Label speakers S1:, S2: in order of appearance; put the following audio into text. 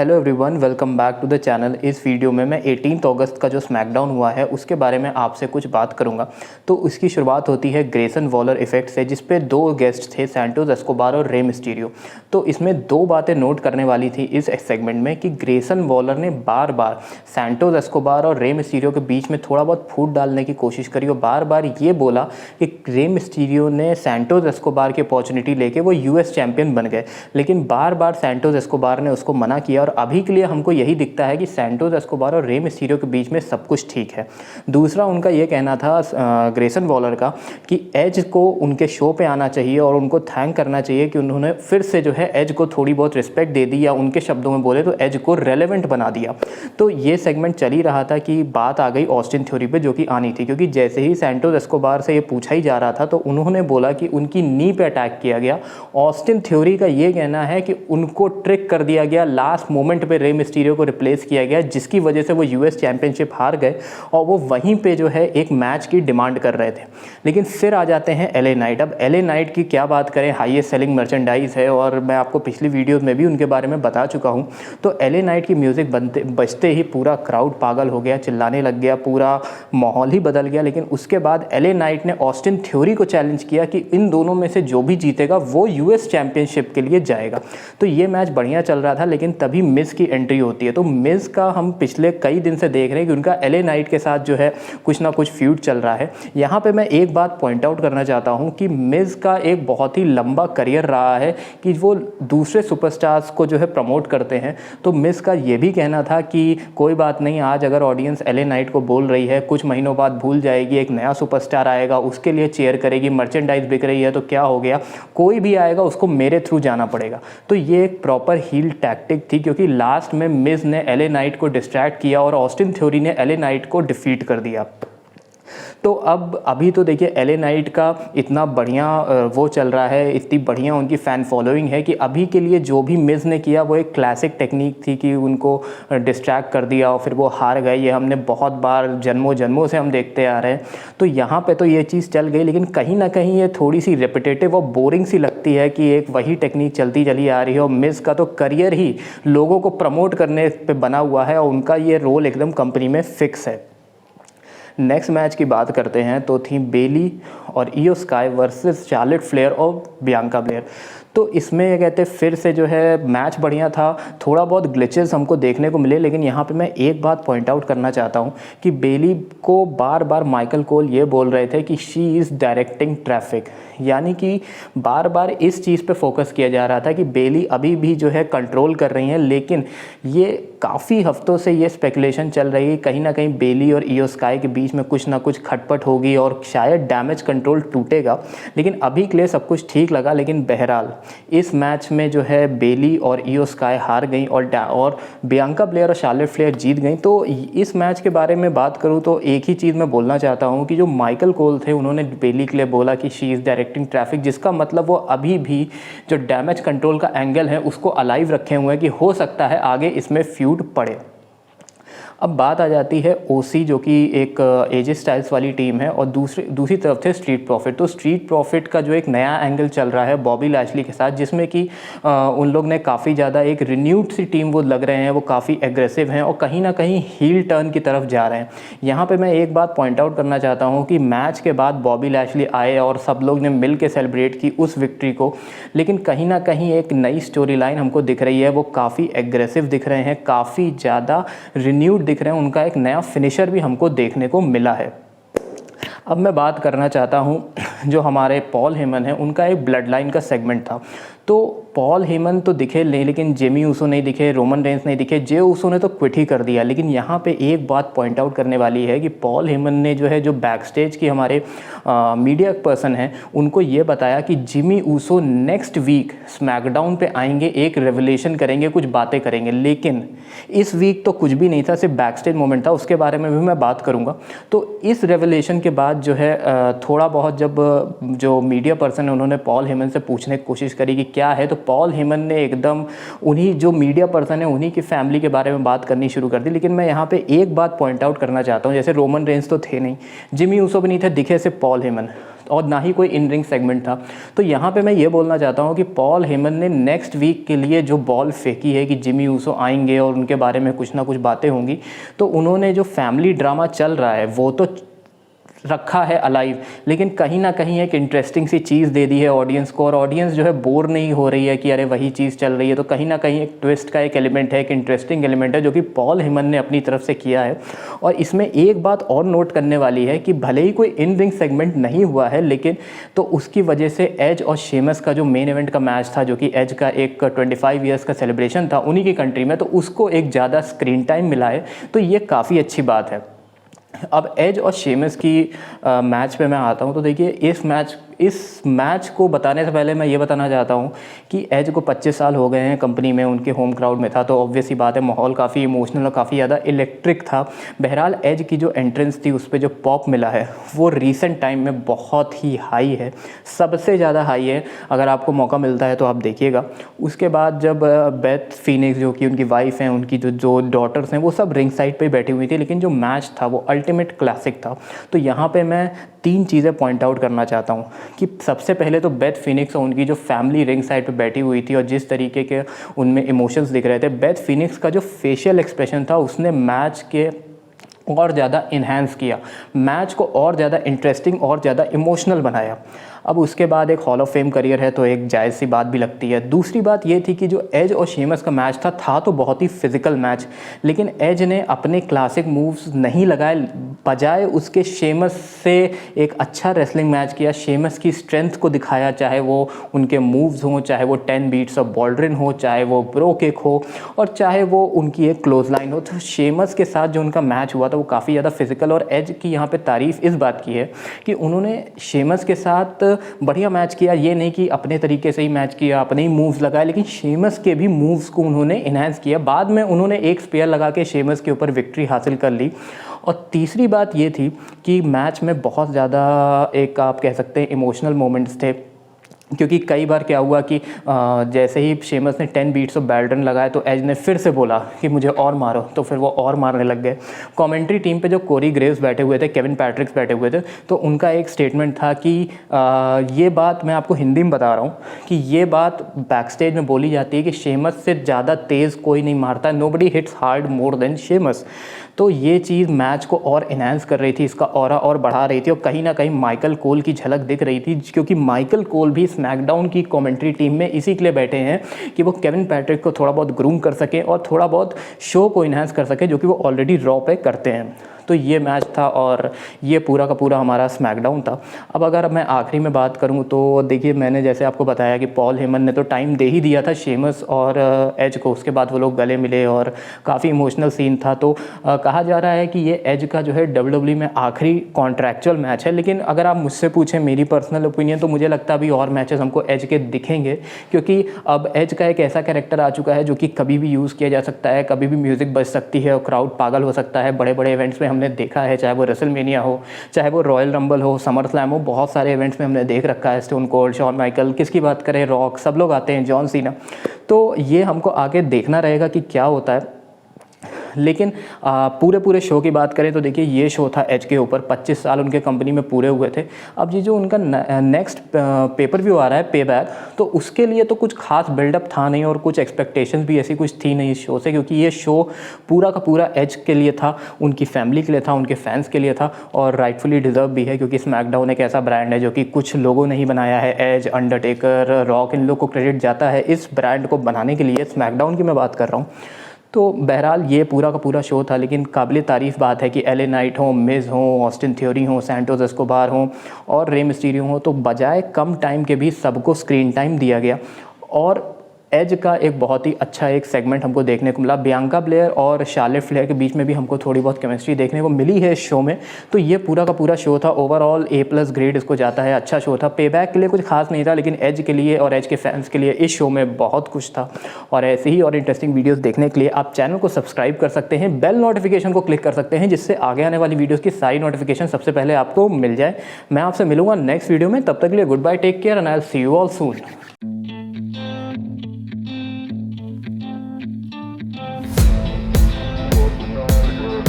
S1: Hello everyone, welcome back to the channel. इस video में मैं 18 अगस्त का जो स्मैकडाउन हुआ है उसके बारे में आपसे कुछ बात करूंगा। तो उसकी शुरुआत होती है ग्रेसन वॉलर इफेक्ट से, जिस पे दो गेस्ट थे, सैंटोस एस्कोबार और रे मिस्टीरियो। तो इसमें दो बातें नोट करने वाली थी इस सेगमेंट में कि ग्रेसन वॉलर ने बार बार सैंटोस एस्कोबार और रे मिस्टीरियो के बीच में थोड़ा बहुत फूट डालने की कोशिश करी और बार बार ये बोला कि रे मिस्टीरियो ने सैंटोस एस्कोबार की अपॉर्चुनिटी लेके वो यूएस चैंपियन बन गए, लेकिन बार बार सैंटोस एस्कोबार ने उसको मना किया। और अभी के लिए हमको यही दिखता है कि सैंटोस एस्कोबार और रे मिस्टीरियो के बीच में सब कुछ ठीक है। दूसरा उनका ये कहना था ग्रेसन वॉलर का कि एज को उनके शो पे आना चाहिए और उनको थैंक करना चाहिए कि उन्होंने फिर से जो है एज को थोड़ी बहुत रिस्पेक्ट दे दी, या उनके शब्दों में बोले तो एज को रेलेवेंट बना दिया। तो ये सेगमेंट चल ही रहा था कि बात आ गई ऑस्टिन थ्योरी पे, जो कि आनी थी, क्योंकि जैसे ही सैंटोस एस्कोबार से ये पूछा ही जा रहा था तो उन्होंने बोला कि उनकी नी पे अटैक किया गया। ऑस्टिन थ्योरी का ये कहना है कि उनको ट्रिक कर दिया गया, लास्ट मोमेंट पे रे मिस्टीरियो को रिप्लेस किया गया, जिसकी वजह से वो यूएस चैंपियनशिप हार गए और वो वहीं पे जो है एक मैच की डिमांड कर रहे थे। लेकिन फिर आ जाते हैं एलए नाइट। अब एलए नाइट की क्या बात करें, हाईएस्ट सेलिंग मर्चेंडाइज है और मैं आपको पिछली वीडियोस में भी उनके बारे में बता चुका हूँ। तो एलए नाइट की म्यूज़िक बजते ही पूरा क्राउड पागल हो गया, चिल्लाने लग गया, पूरा माहौल ही बदल गया। लेकिन उसके बाद एलए नाइट ने ऑस्टिन थ्योरी को चैलेंज किया कि इन दोनों में से जो भी जीतेगा वो यूएस चैंपियनशिप के लिए जाएगा। तो ये मैच बढ़िया चल रहा था, लेकिन तभी मिस की एंट्री होती है। तो मिस का हम पिछले कई दिन से देख रहे हैं कि उनका एलए नाइट के साथ जो है कुछ ना कुछ फ्यूड चल रहा है। यहाँ पे मैं एक बात पॉइंट आउट करना चाहता हूँ कि मिस का एक बहुत ही लंबा करियर रहा है कि वो दूसरे सुपरस्टार्स को जो है प्रमोट करते हैं। तो मिस का ये भी कहना था कि कोई बात नहीं, आज अगर ऑडियंस एलए नाइट को बोल रही है, कुछ महीनों बाद भूल जाएगी, एक नया सुपरस्टार आएगा, उसके लिए चेयर करेगी, मर्चेंडाइज बिक रही है तो क्या हो गया, कोई भी आएगा उसको मेरे थ्रू जाना पड़ेगा। तो ये एक प्रॉपर हील टैक्टिक थी, क्योंकि लास्ट में मिस ने एलए नाइट को डिस्ट्रैक्ट किया और ऑस्टिन थ्योरी ने एलए नाइट को डिफीट कर दिया। तो अब अभी तो देखिए एलए नाइट का इतना बढ़िया वो चल रहा है, इतनी बढ़िया उनकी फ़ैन फॉलोइंग है कि अभी के लिए जो भी मिस ने किया वो एक क्लासिक टेक्निक थी कि उनको डिस्ट्रैक्ट कर दिया और फिर वो हार गए। ये हमने बहुत बार जन्मों से हम देखते आ रहे हैं। तो यहाँ पे तो ये चीज़ चल गई, लेकिन कहीं ना कहीं ये थोड़ी सी रिपीटेटिव और बोरिंग सी लगती है कि एक वही टेक्निक चलती चली आ रही है। और मिस का तो करियर ही लोगों को प्रमोट करने पर बना हुआ है और उनका ये रोल एकदम कंपनी में फिक्स है। नेक्स्ट मैच की बात करते हैं तो थी बेली और इयो स्काई वर्सेस चार्लेट फ्लेयर और बियांका ब्लेयर। तो इसमें ये कहते फिर से जो है मैच बढ़िया था, थोड़ा बहुत ग्लिचेस हमको देखने को मिले। लेकिन यहाँ पे मैं एक बात पॉइंट आउट करना चाहता हूँ कि बेली को बार बार माइकल कोल ये बोल रहे थे कि शी इज़ डायरेक्टिंग ट्रैफिक, यानी कि बार बार इस चीज़ पे फोकस किया जा रहा था कि बेली अभी भी जो है कंट्रोल कर रही हैं। लेकिन ये काफ़ी हफ्तों से ये स्पेकुलेशन चल रही है कहीं ना कहीं बेली और इयो स्काई के बीच में कुछ ना कुछ खटपट होगी और शायद डैमेज कंट्रोल टूटेगा। लेकिन अभी के लिए सब कुछ ठीक लगा। लेकिन बहरहाल इस मैच में जो है बेली और इयो स्काई हार गई और बियांका ब्लेयर और शार्लेट फ्लेयर जीत गई। तो इस मैच के बारे में बात करूं तो एक ही चीज़ मैं बोलना चाहता हूं कि जो माइकल कोल थे उन्होंने बेली के लिए बोला कि शी इज़ डायरेक्टिंग ट्रैफिक, जिसका मतलब वो अभी भी जो डैमेज कंट्रोल का एंगल है उसको अलाइव रखे हुए हैं कि हो सकता है आगे इसमें फ्यूड पड़े। अब बात आ जाती है ओसी, जो कि एक एजे स्टाइल्स वाली टीम है, और दूसरी तरफ थे स्ट्रीट प्रॉफिट। तो स्ट्रीट प्रॉफिट का जो एक नया एंगल चल रहा है बॉबी लैशली के साथ, जिसमें कि उन लोग ने काफ़ी ज़्यादा एक रिन्यूड सी टीम वो लग रहे हैं, वो काफ़ी एग्रेसिव हैं और कहीं ना कहीं हील टर्न की तरफ जा रहे हैं। यहाँ पे मैं एक बात पॉइंट आउट करना चाहता हूँ कि मैच के बाद बॉबी लैशली आए और सब लोग ने मिल के सेलिब्रेट की उस विक्ट्री को, लेकिन कहीं ना कहीं एक नई स्टोरी लाइन हमको दिख रही है। वो काफ़ी एग्रेसिव दिख रहे हैं, काफ़ी ज़्यादा रिन्यूड दिख रहे हैं, उनका एक नया फिनिशर भी हमको देखने को मिला है। अब मैं बात करना चाहता हूँ जो हमारे पॉल हेमन है, उनका एक ब्लड लाइन का सेगमेंट था। तो पॉल हेमन तो दिखे नहीं, लेकिन जेमी ऊसो नहीं दिखे, रोमन रेंस नहीं दिखे, जे ऊसो ने तो क्विट ही कर दिया। लेकिन यहाँ पे एक बात पॉइंट आउट करने वाली है कि पॉल हेमन ने जो है जो बैक स्टेज की हमारे मीडिया पर्सन हैं उनको ये बताया कि Jimmy Uso next week SmackDown पे आएंगे, एक रेवलेशन करेंगे, कुछ बातें करेंगे। लेकिन इस वीक तो कुछ भी नहीं था, सिर्फ बैक स्टेज मोमेंट था, उसके बारे में भी मैं बात करूँगा। तो इस रेवलेशन के बाद जो है थोड़ा बहुत जब जो मीडिया पर्सन है उन्होंने पॉल हेमन से पूछने की कोशिश करी कि क्या है, तो पॉल हेमन ने एकदम उन्हीं जो मीडिया पर्सन है उन्हीं की फैमिली के बारे में बात करनी शुरू कर दी। लेकिन मैं यहाँ पे एक बात पॉइंट आउट करना चाहता हूँ, जैसे रोमन रेंस तो थे नहीं, जिमी ऊसो भी नहीं थे, दिखे सिर्फ पॉल हेमन। और ना ही कोई इन रिंग सेगमेंट था। तो यहाँ पे मैं ये बोलना चाहता हूँ कि पॉल हेमन ने नेक्स्ट वीक के लिए जो बॉल फेंकी है कि जिमी ऊसो आएंगे और उनके बारे में कुछ ना कुछ बातें होंगी, तो उन्होंने जो फैमिली ड्रामा चल रहा है वो तो रखा है अलाइव, लेकिन कहीं ना कहीं एक इंटरेस्टिंग सी चीज़ दे दी है ऑडियंस को, और ऑडियंस जो है बोर नहीं हो रही है कि अरे वही चीज़ चल रही है। तो कहीं ना कहीं एक ट्विस्ट का एक एलिमेंट है, एक इंटरेस्टिंग एलिमेंट है जो कि पॉल हेमन ने अपनी तरफ से किया है। और इसमें एक बात और नोट करने वाली है कि भले ही कोई इन रिंग सेगमेंट नहीं हुआ है, लेकिन तो उसकी वजह से एज और शेमस का जो मेन इवेंट का मैच था, जो कि एज का एक 25 ईयर्स का सेलिब्रेशन था उन्हीं की कंट्री में, तो उसको एक ज़्यादा स्क्रीन टाइम मिला है, तो ये काफ़ी अच्छी बात है। अब एज और शेमस की मैच पे मैं आता हूँ। तो देखिए इस मैच को बताने से पहले मैं ये बताना चाहता हूँ कि एज को 25 साल हो गए हैं कंपनी में, उनके होम क्राउड में था, तो ऑब्वियस ही बात है माहौल काफ़ी इमोशनल और काफ़ी ज़्यादा इलेक्ट्रिक था। बहरहाल एज की जो एंट्रेंस थी उस पर जो पॉप मिला है वो रीसेंट टाइम में बहुत ही हाई है, सबसे ज़्यादा हाई है। अगर आपको मौका मिलता है तो आप देखिएगा। उसके बाद जब बेथ फीनिक्स जो कि उनकी वाइफ हैं, उनकी जो डॉटर्स हैं, वो सब रिंग साइड पर बैठी हुई थी, लेकिन जो मैच था वो अल्टीमेट क्लासिक था। तो यहाँ पर मैं 3 चीज़ें पॉइंट आउट करना चाहता हूँ कि सबसे पहले तो बेथ फीनिक्स और उनकी जो फैमिली रिंग साइड पे बैठी हुई थी और जिस तरीके के उनमें इमोशंस दिख रहे थे, बेथ फीनिक्स का जो फेशियल एक्सप्रेशन था उसने मैच के और ज़्यादा इन्हांस किया, मैच को और ज़्यादा इंटरेस्टिंग और ज़्यादा इमोशनल बनाया। अब उसके बाद एक हॉल ऑफ फेम करियर है तो एक जायज़ सी बात भी लगती है। दूसरी बात ये थी कि जो एज और शेमस का मैच था तो बहुत ही फिजिकल मैच, लेकिन एज ने अपने क्लासिक मूव्स नहीं लगाए, बजाय उसके शेमस से एक अच्छा रेसलिंग मैच किया, शेमस की स्ट्रेंथ को दिखाया, चाहे वो उनके मूव्स हों, चाहे वो 10 बीट्स ऑफ बॉल्डरिन हो, चाहे वो ब्रो किक हो, और चाहे वो उनकी एक क्लोज लाइन हो। तो शेमस के साथ जो उनका मैच हुआ था वो काफ़ी ज़्यादा फिजिकल, और एज की यहाँ पे तारीफ़ इस बात की है कि उन्होंने शेमस के साथ बढ़िया मैच किया। ये नहीं कि अपने तरीके से ही मैच किया, अपने ही मूव्स लगाए, लेकिन शेमस के भी मूव्स को उन्होंने इन्हांस किया। बाद में उन्होंने एक स्पेयर लगा के शेमस के ऊपर विक्ट्री हासिल कर ली। और तीसरी बात ये थी कि मैच में बहुत ज़्यादा एक आप कह सकते हैं इमोशनल मोमेंट्स थे, क्योंकि कई बार क्या हुआ कि जैसे ही शेमस ने 10 बीट्स ऑफ बॉल्डरिन लगाए तो एज ने फिर से बोला कि मुझे और मारो, तो फिर वो और मारने लग गए। कमेंट्री टीम पे जो कोरी ग्रेव्स बैठे हुए थे, केविन पैट्रिक्स बैठे हुए थे, तो उनका एक स्टेटमेंट था कि ये बात मैं आपको हिंदी में बता रहा हूँ कि ये बात बैकस्टेज में बोली जाती है कि शेमस से ज़्यादा तेज़ कोई नहीं मारता, nobody hits hard more than Sheamus. तो ये चीज़ मैच को और इन्हांस कर रही थी, इसका ऑरा और बढ़ा रही थी, और कहीं ना कहीं माइकल कोल की झलक दिख रही थी, क्योंकि माइकल कोल भी स्मैकडाउन की कमेंट्री टीम में इसी के लिए बैठे हैं कि वो केविन पैट्रिक को थोड़ा बहुत ग्रूम कर सके और थोड़ा बहुत शो को इन्हांस कर सके, जो कि वो ऑलरेडी रॉ पे करते हैं। तो ये मैच था और ये पूरा का पूरा हमारा स्मैकडाउन था। अब अगर मैं आखिरी में बात करूं तो देखिए, मैंने जैसे आपको बताया कि पॉल हेमन ने तो टाइम दे ही दिया था शेमस और एज को, उसके बाद वो लोग गले मिले और काफ़ी इमोशनल सीन था। तो कहा जा रहा है कि ये एज का जो है WWE में आखिरी कॉन्ट्रैक्चुअल मैच है, लेकिन अगर आप मुझसे पूछें मेरी पर्सनल ओपिनियन तो मुझे लगता है अभी और मैचेस हमको एज के दिखेंगे, क्योंकि अब एज का एक ऐसा कैरेक्टर आ चुका है जो कि कभी भी यूज़ किया जा सकता है, कभी भी म्यूज़िक बज सकती है और क्राउड पागल हो सकता है। बड़े बड़े इवेंट्स में हमने देखा है, चाहे वो रेसलमेनिया हो, चाहे वो रॉयल रंबल हो, समर स्लैम हो, बहुत सारे इवेंट्स में हमने देख रखा है। स्टोन कोल्ड, शॉन माइकल, किसकी बात करें, रॉक, सब लोग आते हैं, जॉन सीना। तो ये हमको आगे देखना रहेगा कि क्या होता है। लेकिन पूरे शो की बात करें तो देखिए, ये शो था एज के ऊपर, 25 साल उनके कंपनी में पूरे हुए थे। अब ये जो उनका नेक्स्ट पेपर व्यू आ रहा है पे बैक, तो उसके लिए तो कुछ खास बिल्डअप था नहीं और कुछ एक्सपेक्टेशंस भी ऐसी कुछ थी नहीं इस शो से, क्योंकि ये शो पूरा का पूरा एज के लिए था, उनकी फैमिली के लिए था, उनके फैंस के लिए था, और राइटफुली डिजर्व भी है, क्योंकि स्मैकडाउन एक ऐसा ब्रांड है जो कि कुछ लोगों ने ही बनाया है। एज, अंडरटेकर, रॉक, इन लोग को क्रेडिट जाता है इस ब्रांड को बनाने के लिए। स्मैकडाउन की मैं बात कर रहा हूँ। तो बहरहाल ये पूरा का पूरा शो था, लेकिन काबिल तारीफ़ बात है कि एले नाइट हो, मिज़ हो, ऑस्टिन थ्योरी हो, सैंटोस एस्कोबार हो और रे मिस्टीरियो हो, तो बजाय कम टाइम के भी सबको स्क्रीन टाइम दिया गया। और एज का एक बहुत ही अच्छा एक सेगमेंट हमको देखने को मिला। बियांका ब्लेयर और शार्लेट फ्लेयर के बीच में भी हमको थोड़ी बहुत केमिस्ट्री देखने को मिली है इस शो में। तो ये पूरा का पूरा शो था, ओवरऑल A+ ग्रेड इसको जाता है, अच्छा शो था। पेबैक के लिए कुछ खास नहीं था, लेकिन एज के लिए और एज के फैंस के लिए इस शो में बहुत कुछ था। और ऐसे ही और इंटरेस्टिंग वीडियोज़ देखने के लिए आप चैनल को सब्सक्राइब कर सकते हैं, बेल नोटिफिकेशन को क्लिक कर सकते हैं, जिससे आगे आने वाली वीडियोज़ की सारी नोटिफिकेशन सबसे पहले आपको मिल जाए। मैं आपसे मिलूंगा नेक्स्ट वीडियो में, तब तक के लिए goodbye, take care and I will see you all soon.